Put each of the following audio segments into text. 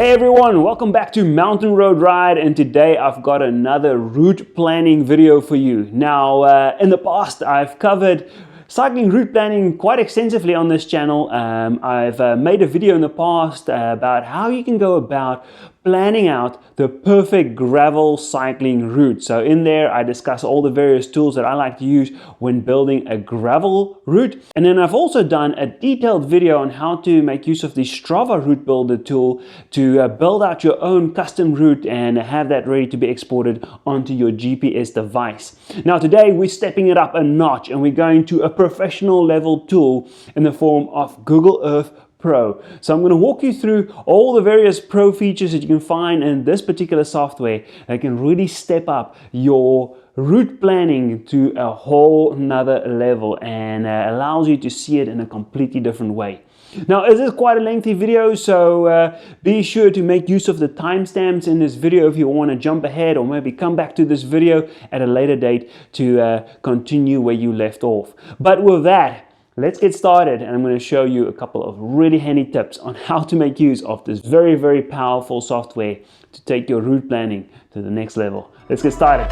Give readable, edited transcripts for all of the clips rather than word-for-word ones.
Hey everyone, welcome back to Mountain Road Ride, and today I've got another route planning video for you. Now, in the past I've covered cycling route planning quite extensively on this channel. I've made a video in the past about how you can go about planning out the perfect gravel cycling route. So in there I discuss all the various tools that I like to use when building a gravel route. And then I've also done a detailed video on how to make use of the Strava route builder tool to build out your own custom route and have that ready to be exported onto your GPS device. Now today we're stepping it up a notch and we're going to a professional level tool in the form of Google Earth Pro. So I'm going to walk you through all the various pro features that you can find in this particular software that can really step up your route planning to a whole nother level and allows you to see it in a completely different way. Now, this is quite a lengthy video, so be sure to make use of the timestamps in this video if you want to jump ahead or maybe come back to this video at a later date to continue where you left off. But with that, let's get started, and I'm going to show you a couple of really handy tips on how to make use of this very, very powerful software to take your route planning to the next level. Let's get started.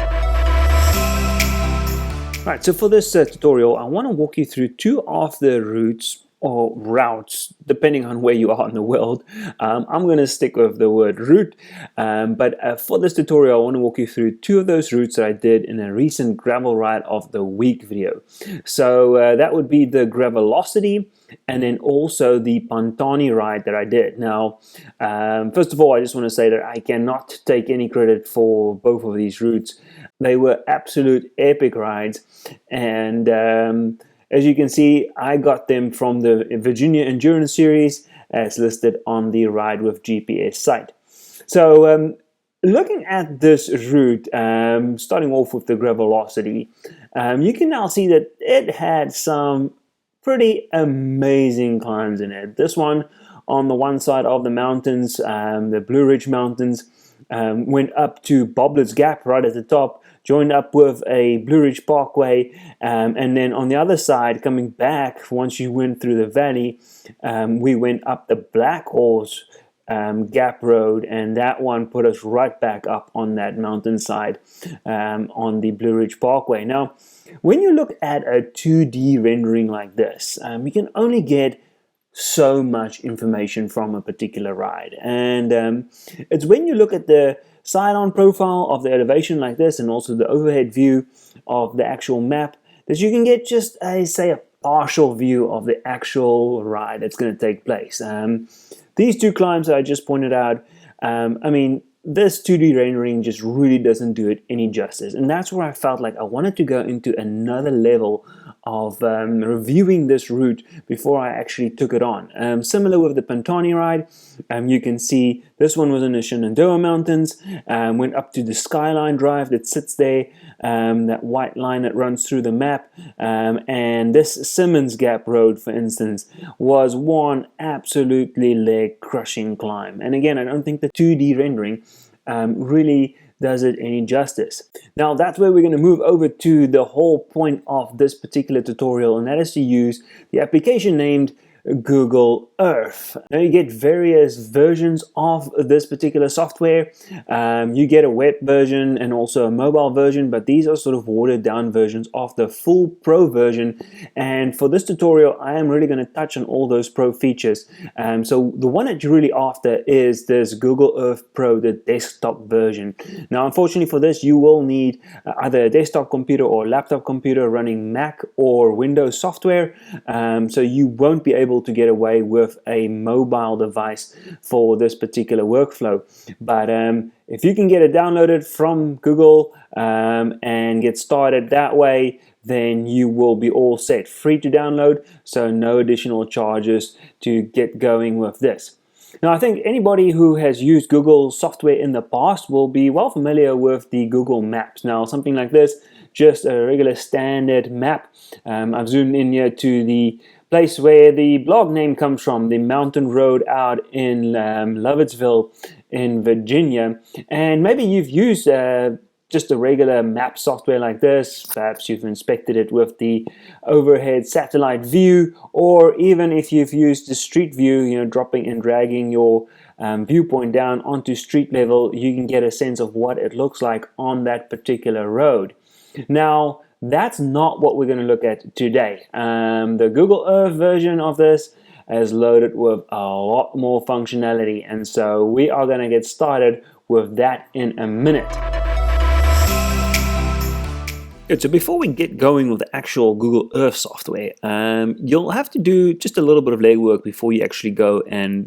Alright, so for this tutorial, I want to walk you through two of the routes or routes, depending on where you are in the world. I'm going to stick with the word route, but for this tutorial I want to walk you through two of those routes that I did in a recent gravel ride of the week video. So that would be the Gravelocity and then also the Pantani ride that I did. Now, first of all, I just want to say that I cannot take any credit for both of these routes. They were absolute epic rides, and as you can see, I got them from the Virginia Endurance Series as listed on the RideWithGPS site. So looking at this route, starting off with the Gravelocity, you can now see that it had some pretty amazing climbs in it. This one on the one side of the mountains, the Blue Ridge Mountains, went up to Boblett's Gap right at the top, joined up with a Blue Ridge Parkway, and then on the other side, coming back, once you went through the valley, we went up the Black Horse Gap Road, and that one put us right back up on that mountainside on the Blue Ridge Parkway. Now, when you look at a 2D rendering like this, you can only get so much information from a particular ride, and it's when you look at the side-on profile of the elevation like this and also the overhead view of the actual map that you can get just say a partial view of the actual ride that's going to take place. These two climbs that I just pointed out, I mean, this 2D rendering just really doesn't do it any justice, and that's where I felt like I wanted to go into another level of reviewing this route before I actually took it on. Similar with the Pantani ride, you can see this one was in the Shenandoah Mountains, went up to the Skyline Drive that sits there, that white line that runs through the map, and this Simmons Gap Road, for instance, was one absolutely leg-crushing climb. And again, I don't think the 2D rendering really does it any justice. Now that's where we're going to move over to the whole point of this particular tutorial, and that is to use the application named Google Earth. Now you get various versions of this particular software. You get a web version and also a mobile version, but these are sort of watered down versions of the full pro version, and for this tutorial I am really going to touch on all those pro features. So the one that you're really after is this Google Earth Pro, the desktop version. Now unfortunately for this you will need either a desktop computer or a laptop computer running Mac or Windows software, so you won't be able to get away with a mobile device for this particular workflow. But if you can get it downloaded from Google and get started that way, then you will be all set. Free to download, so no additional charges to get going with this. Now, I think anybody who has used Google software in the past will be well familiar with the Google Maps. Now, something like this, just a regular standard map. I've zoomed in here to the place where the blog name comes from, the mountain road out in Lovettsville in Virginia. And maybe you've used just a regular map software like this. Perhaps you've inspected it with the overhead satellite view, or even if you've used the street view, you know, dropping and dragging your viewpoint down onto street level, you can get a sense of what it looks like on that particular road. Now, that's not what we're going to look at today. The Google Earth version of this is loaded with a lot more functionality, and so we are going to get started with that in a minute. Good, so before we get going with the actual Google Earth software, you'll have to do just a little bit of legwork before you actually go and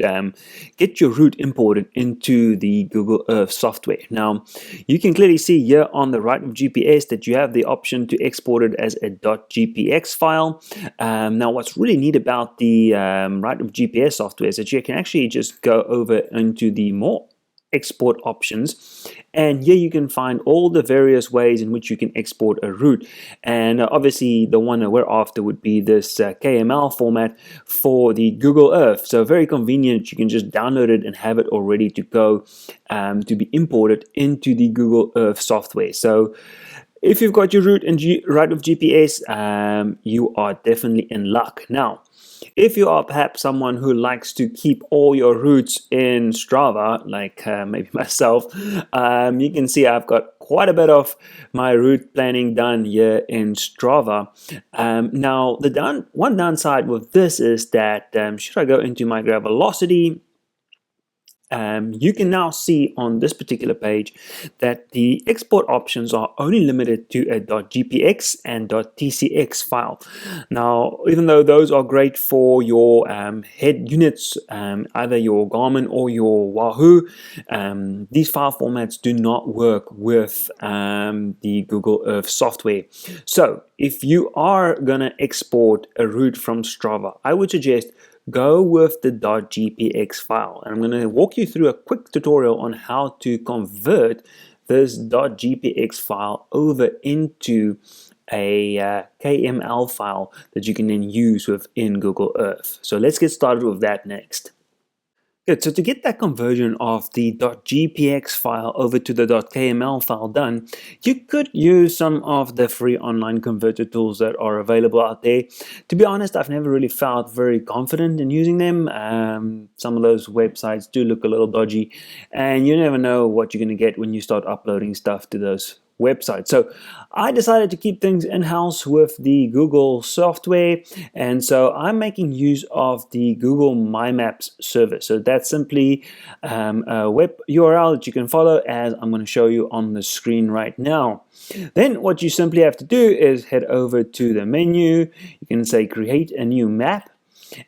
get your route imported into the Google Earth software. Now, you can clearly see here on the RideWithGPS that you have the option to export it as a .gpx file. Now, what's really neat about the RideWithGPS software is that you can actually just go over into the more export options, and here you can find all the various ways in which you can export a route. And obviously the one that we're after would be this KML format for the Google Earth. So very convenient. You can just download it and have it all ready to go to be imported into the Google Earth software. So if you've got your route in RideWithGPS, you are definitely in luck. Now, if you are perhaps someone who likes to keep all your routes in Strava, like maybe myself, you can see I've got quite a bit of my route planning done here in Strava. Now, the one downside with this is that should I go into my Gravelocity, you can now see on this particular page that the export options are only limited to a .gpx and .tcx file. Now, even though those are great for your head units, either your Garmin or your Wahoo, these file formats do not work with the Google Earth software. So if you are gonna export a route from Strava, I would suggest go with the .gpx file, and I'm going to walk you through a quick tutorial on how to convert this .gpx file over into a KML file that you can then use within Google Earth. So let's get started with that next. Good, so to get that conversion of the .gpx file over to the .kml file done, you could use some of the free online converter tools that are available out there. To be honest, I've never really felt very confident in using them. Some of those websites do look a little dodgy, and you never know what you're going to get when you start uploading stuff to those website. So I decided to keep things in-house with the Google software, and so I'm making use of the Google My Maps service. So that's simply a web URL that you can follow, as I'm going to show you on the screen right now. Then what you simply have to do is head over to the menu. You can say create a new map.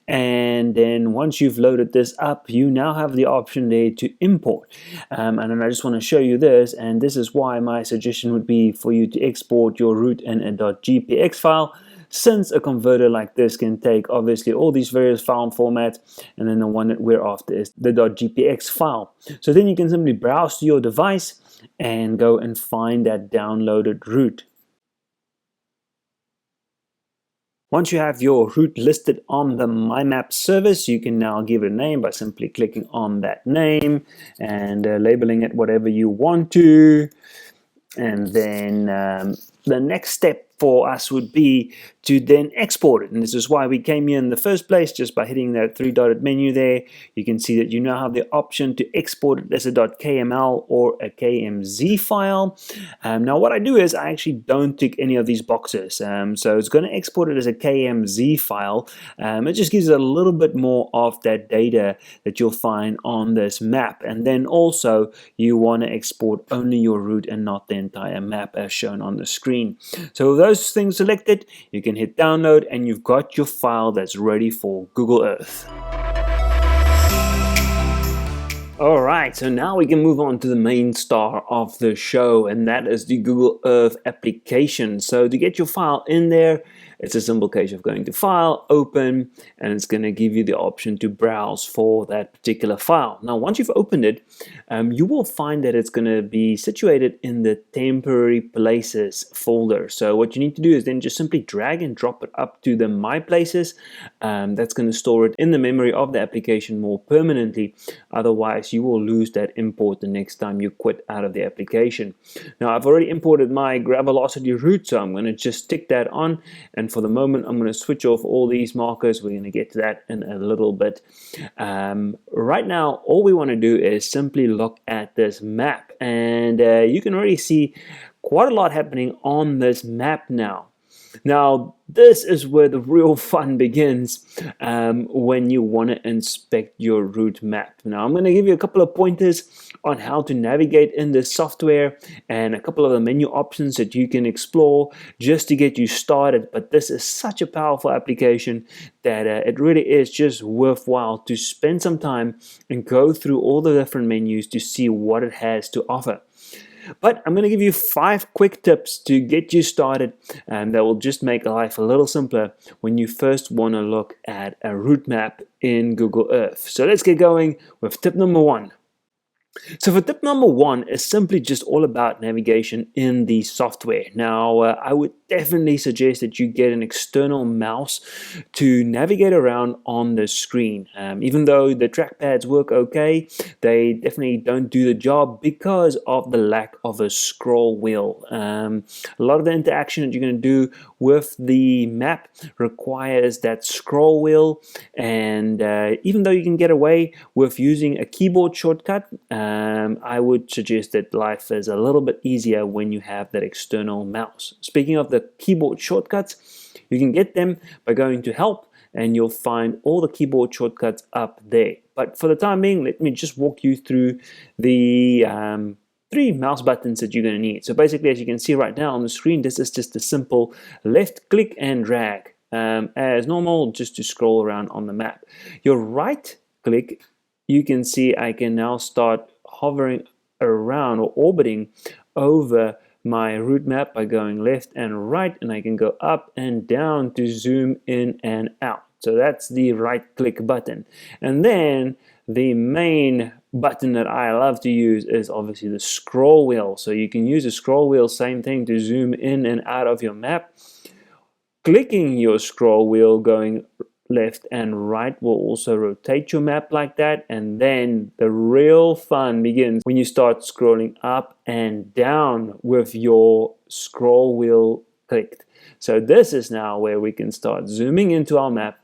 And then once you've loaded this up, you now have the option there to import. And then I just want to show you this, and this is why my suggestion would be for you to export your route in a .gpx file, since a converter like this can take obviously all these various file formats, and then the one that we're after is the .gpx file. So then you can simply browse to your device and go and find that downloaded route. Once you have your route listed on the My Maps service, you can now give it a name by simply clicking on that name and labeling it whatever you want to. And then the next step for us would be to then export it. And this is why we came here in the first place, just by hitting that three-dotted menu there. You can see that you now have the option to export it as a .kml or a KMZ file. Now what I do is I actually don't tick any of these boxes. So it's going to export it as a KMZ file. It just gives it a little bit more of that data that you'll find on this map. And then also you want to export only your route and not the entire map as shown on the screen. So with those things selected, you can hit download and you've got your file that's ready for Google Earth. Alright, so now we can move on to the main star of the show, and that is the Google Earth application. So to get your file in there, it's a simple case of going to File, Open, and it's going to give you the option to browse for that particular file. Now, once you've opened it, you will find that it's going to be situated in the Temporary Places folder. So what you need to do is then just simply drag and drop it up to the My Places. That's going to store it in the memory of the application more permanently. Otherwise, you will lose that import the next time you quit out of the application. Now, I've already imported my Gravelocity route, so I'm going to just stick that on. And for the moment, I'm going to switch off all these markers. We're going to get to that in a little bit. Right now, all we want to do is simply look at this map, and you can already see quite a lot happening on this map now. Now, this is where the real fun begins when you want to inspect your route map. Now, I'm going to give you a couple of pointers on how to navigate in this software and a couple of the menu options that you can explore just to get you started. But this is such a powerful application that it really is just worthwhile to spend some time and go through all the different menus to see what it has to offer. But I'm going to give you 5 quick tips to get you started that will just make life a little simpler when you first want to look at a route map in Google Earth. So let's get going with tip number 1. So for tip number 1 is simply just all about navigation in the software. Now, I would definitely suggest that you get an external mouse to navigate around on the screen. Even though the trackpads work okay, they definitely don't do the job because of the lack of a scroll wheel. A lot of the interaction that you're going to do with the map requires that scroll wheel, and even though you can get away with using a keyboard shortcut, I would suggest that life is a little bit easier when you have that external mouse. Speaking of the keyboard shortcuts, you can get them by going to Help, and you'll find all the keyboard shortcuts up there. But for the time being, let me just walk you through the 3 mouse buttons that you're going to need. So basically, as you can see right now on the screen, this is just a simple left click and drag as normal, just to scroll around on the map. Your right click, you can see I can now start hovering around or orbiting over my route map by going left and right, and I can go up and down to zoom in and out. So that's the right click button. And then the main button that I love to use is obviously the scroll wheel. So you can use the scroll wheel, same thing, to zoom in and out of your map. Clicking your scroll wheel going left and right will also rotate your map like that, and then the real fun begins when you start scrolling up and down with your scroll wheel clicked. So this is now where we can start zooming into our map,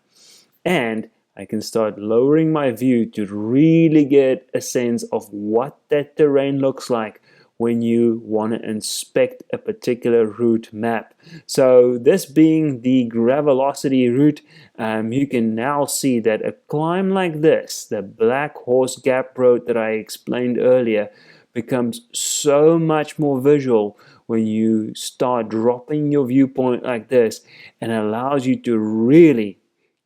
and I can start lowering my view to really get a sense of what that terrain looks like when you want to inspect a particular route map. So this being the Gravelocity route, you can now see that a climb like this, the Black Horse Gap Road that I explained earlier, becomes so much more visual when you start dropping your viewpoint like this, and allows you to really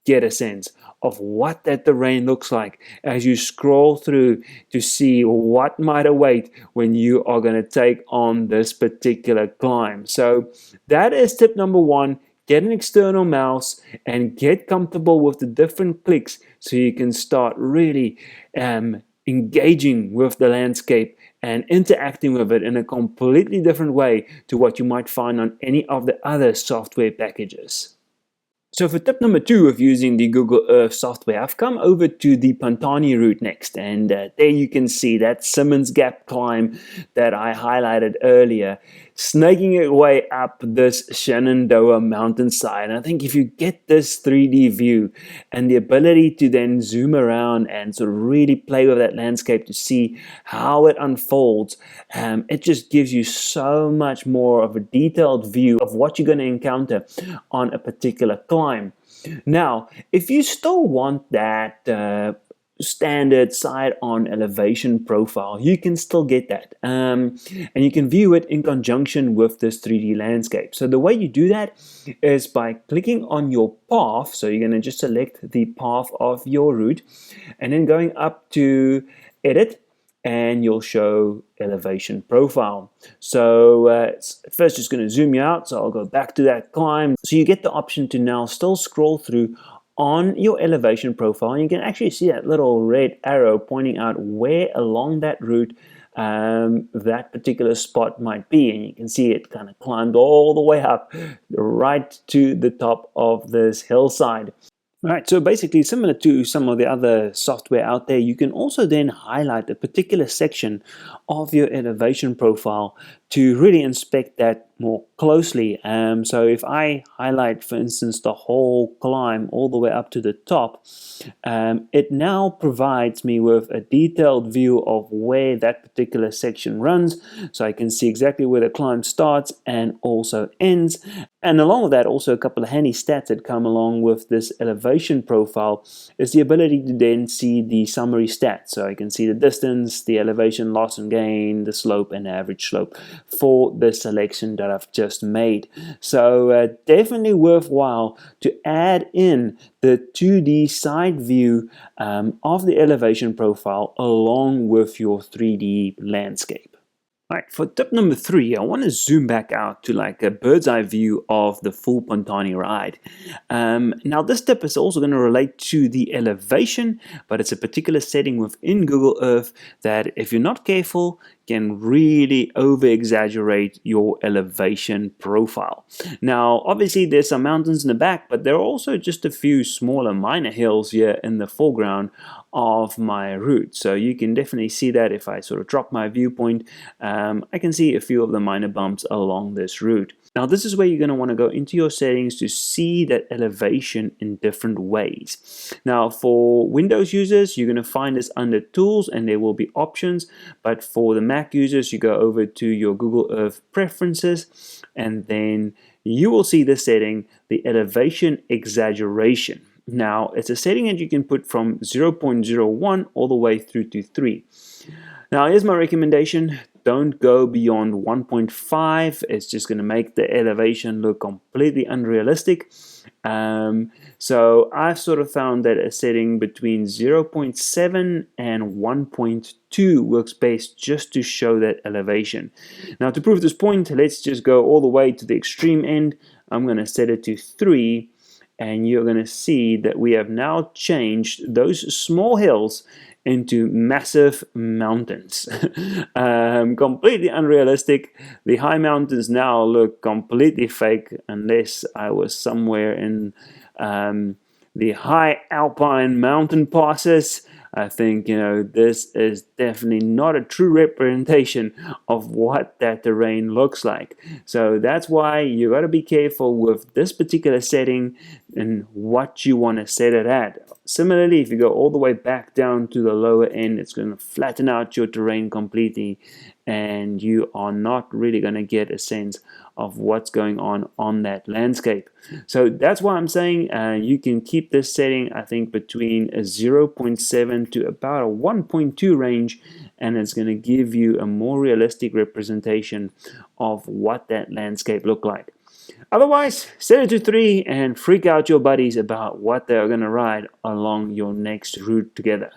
get a sense of what that terrain looks like as you scroll through to see what might await when you are going to take on this particular climb. So that is tip number 1. Get an external mouse and get comfortable with the different clicks so you can start really engaging with the landscape and interacting with it in a completely different way to what you might find on any of the other software packages. So for tip number 2 of using the Google Earth software, I've come over to the Pantani route next, and there you can see that Simmons Gap climb that I highlighted earlier, snaking its way up this Shenandoah mountainside. And I think if you get this 3D view and the ability to then zoom around and sort of really play with that landscape to see how it unfolds, it just gives you so much more of a detailed view of what you're going to encounter on a particular climb. Now, if you still want that standard side-on elevation profile, you can still get that, and you can view it in conjunction with this 3D landscape. So the way you do that is by clicking on your path. So you're going to just select the path of your route, and then going up to Edit, and you'll show elevation profile. So first just going to zoom you out, so I'll go back to that climb. So you get the option to now still scroll through on your elevation profile, and you can actually see that little red arrow pointing out where along that route that particular spot might be, and you can see it kind of climbed all the way up right to the top of this hillside. Right, so basically similar to some of the other software out there, you can also then highlight a particular section of your elevation profile to really inspect that more closely. So if I highlight, for instance, the whole climb all the way up to the top, it now provides me with a detailed view of where that particular section runs, so I can see exactly where the climb starts and also ends. And along with that, also a couple of handy stats that come along with this elevation profile is the ability to then see the summary stats. So I can see the distance, the elevation, loss and gain, the slope and average slope for the selection that I've just made. So definitely worthwhile to add in the 2D side view of the elevation profile along with your 3D landscape. Alright, for tip number 3, I want to zoom back out to like a bird's eye view of the full Pontani ride. Now this tip is also going to relate to the elevation, but it's a particular setting within Google Earth that if you're not careful can really over-exaggerate your elevation profile. Now obviously there's some mountains in the back, but there are also just a few smaller minor hills here in the foreground of my route. So you can definitely see that if I sort of drop my viewpoint, I can see a few of the minor bumps along this route. Now this is where you're going to want to go into your settings to see that elevation in different ways. Now for Windows users, you're going to find this under Tools and there will be options, but for the Mac users, you go over to your Google Earth Preferences and then you will see the setting, the Elevation Exaggeration. Now, it's a setting that you can put from 0.01 all the way through to 3. Now, here's my recommendation. Don't go beyond 1.5. It's just going to make the elevation look completely unrealistic. So I've sort of found that a setting between 0.7 and 1.2 works best just to show that elevation. Now, to prove this point, let's just go all the way to the extreme end. I'm going to set it to 3. And you're going to see that we have now changed those small hills into massive mountains. Completely unrealistic. The high mountains now look completely fake unless I was somewhere in the high alpine mountain passes. I think, this is definitely not a true representation of what that terrain looks like. So that's why you got to be careful with this particular setting and what you want to set it at. Similarly, if you go all the way back down to the lower end, it's going to flatten out your terrain completely and you are not really going to get a sense of what's going on that landscape. So that's why I'm saying you can keep this setting, I think, between a 0.7 to about a 1.2 range, and it's going to give you a more realistic representation of what that landscape look like. Otherwise, set it to 3 and freak out your buddies about what they're going to ride along your next route together.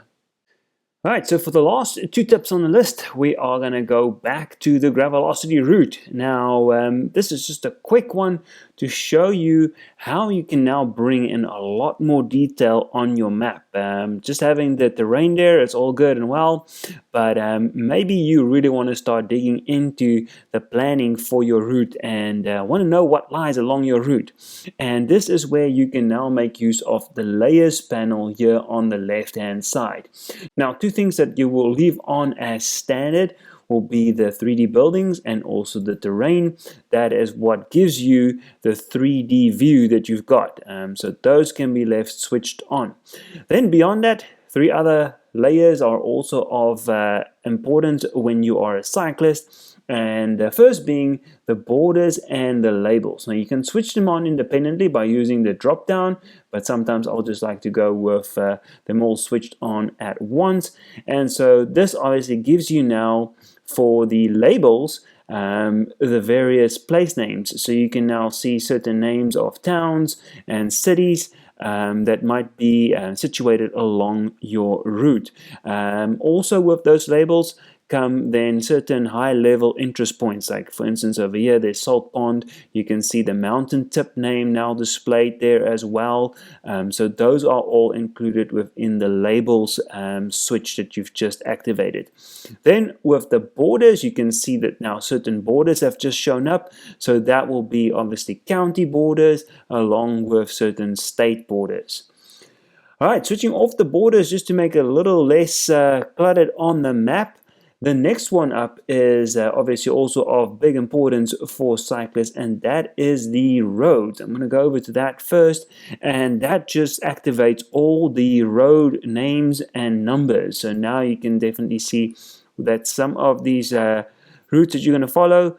Alright, so for the last 2 tips on the list, we are going to go back to the Gravelocity route. Now, this is just a quick one to show you how you can now bring in a lot more detail on your map. Just having the terrain there, it's all good and well, but maybe you really want to start digging into the planning for your route and want to know what lies along your route. And this is where you can now make use of the layers panel here on the left hand side. Now, 2 things that you will leave on as standard will be the 3D buildings and also the terrain. That is what gives you the 3D view that you've got. So those can be left switched on. Then beyond that, 3 other layers are also of importance when you are a cyclist. And the first being the borders and the labels. Now you can switch them on independently by using the drop down, but sometimes I'll just like to go with them all switched on at once. And so this obviously gives you now for the labels the various place names. So you can now see certain names of towns and cities that might be situated along your route. Also with those labels come then certain high-level interest points, like for instance over here there's Salt Pond. You can see the mountain tip name now displayed there as well. So those are all included within the labels switch that you've just activated. Then with the borders, you can see that now certain borders have just shown up. So that will be obviously county borders along with certain state borders. Alright, switching off the borders just to make it a little less cluttered on the map. The next one up is obviously also of big importance for cyclists, and that is the roads. I'm going to go over to that first, and that just activates all the road names and numbers. So now you can definitely see that some of these routes that you're going to follow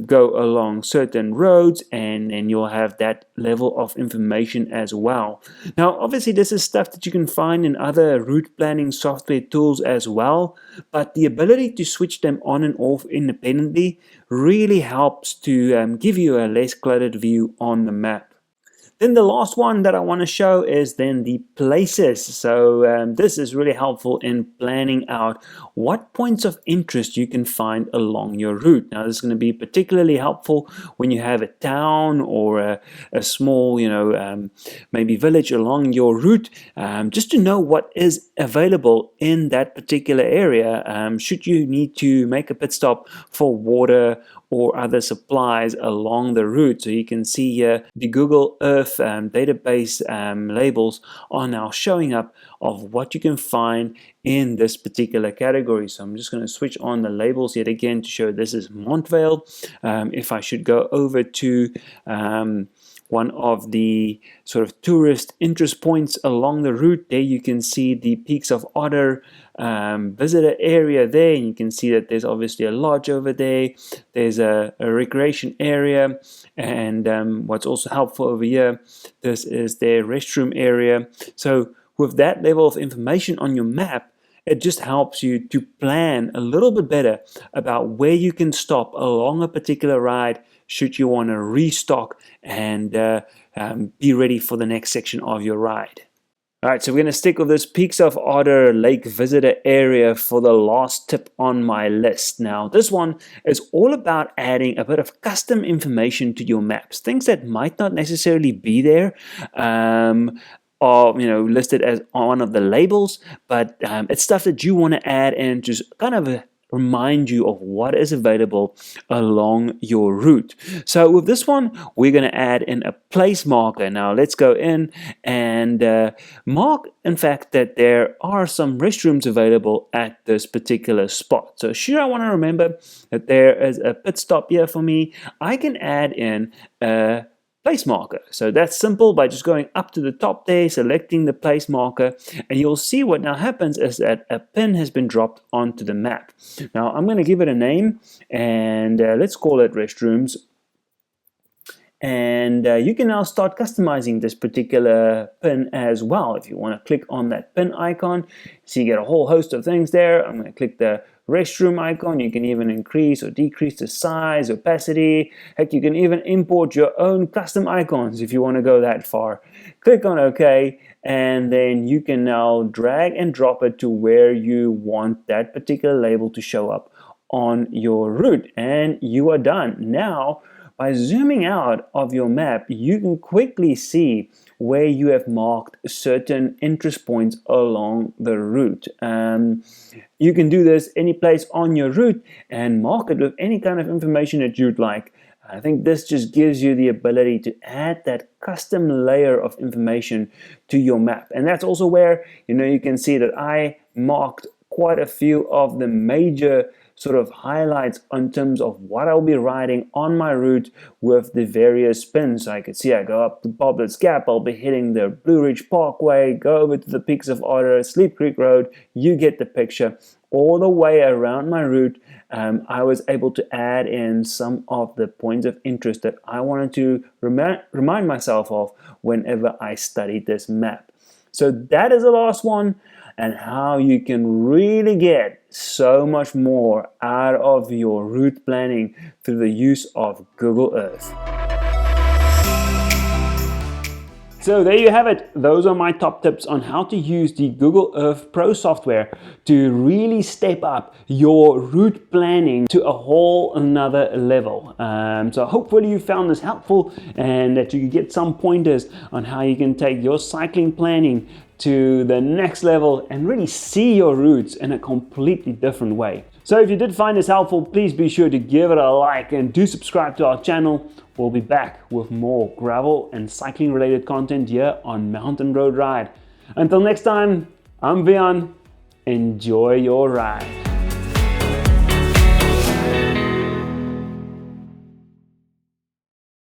go along certain roads, and then you'll have that level of information as well. Now, obviously, this is stuff that you can find in other route planning software tools as well, but the ability to switch them on and off independently really helps to give you a less cluttered view on the map. Then the last one that I want to show is then the places. So this is really helpful in planning out what points of interest you can find along your route. Now this is going to be particularly helpful when you have a town or a small, maybe village along your route, just to know what is available in that particular area should you need to make a pit stop for water or other supplies along the route. So you can see here the Google Earth database labels are now showing up of what you can find in this particular category. So I'm just going to switch on the labels yet again to show this is Montvale. If I should go over to one of the sort of tourist interest points along the route, there you can see the Peaks of Otter visitor area there, and you can see that there's obviously a lodge over there. There's a recreation area, and what's also helpful over here, this is their restroom area. So with that level of information on your map, it just helps you to plan a little bit better about where you can stop along a particular ride should you want to restock and be ready for the next section of your ride. All right, so we're going to stick with this Peaks of Otter Lake visitor area for the last tip on my list. Now, this one is all about adding a bit of custom information to your maps, things that might not necessarily be there, or listed as one of the labels, but it's stuff that you want to add and just kind of remind you of what is available along your route. So with this one, we're going to add in a place marker. Now let's go in and mark, in fact, that there are some restrooms available at this particular spot. So should I want to remember that there is a pit stop here for me, I can add in a place marker. So that's simple by just going up to the top there, selecting the place marker, and you'll see what now happens is that a pin has been dropped onto the map. Now I'm going to give it a name, and let's call it restrooms. And you can now start customizing this particular pin as well. If you want to click on that pin icon, so you get a whole host of things there. I'm going to click the restroom icon. You can even increase or decrease the size, opacity. Heck, you can even import your own custom icons if you want to go that far. Click on OK, and then you can now drag and drop it to where you want that particular label to show up on your route, and you are done. Now, by zooming out of your map, you can quickly see where you have marked certain interest points along the route. You can do this any place on your route and mark it with any kind of information that you'd like. I think this just gives you the ability to add that custom layer of information to your map. And that's also where you can see that I marked quite a few of the major sort of highlights in terms of what I'll be riding on my route with the various pins. So I could see I go up to Boblett's Gap, I'll be hitting the Blue Ridge Parkway, go over to the Peaks of Otter, Sleep Creek Road. You get the picture. All the way around my route, I was able to add in some of the points of interest that I wanted to remind myself of whenever I studied this map. So that is the last one, and how you can really get so much more out of your route planning through the use of Google Earth. So there you have it. Those are my top tips on how to use the Google Earth Pro software to really step up your route planning to a whole another level. So hopefully you found this helpful and that you can get some pointers on how you can take your cycling planning to the next level and really see your routes in a completely different way. So if you did find this helpful, please be sure to give it a like and do subscribe to our channel. We'll be back with more gravel and cycling related content here on Mountain Road Ride. Until next time, I'm Vian. Enjoy your ride.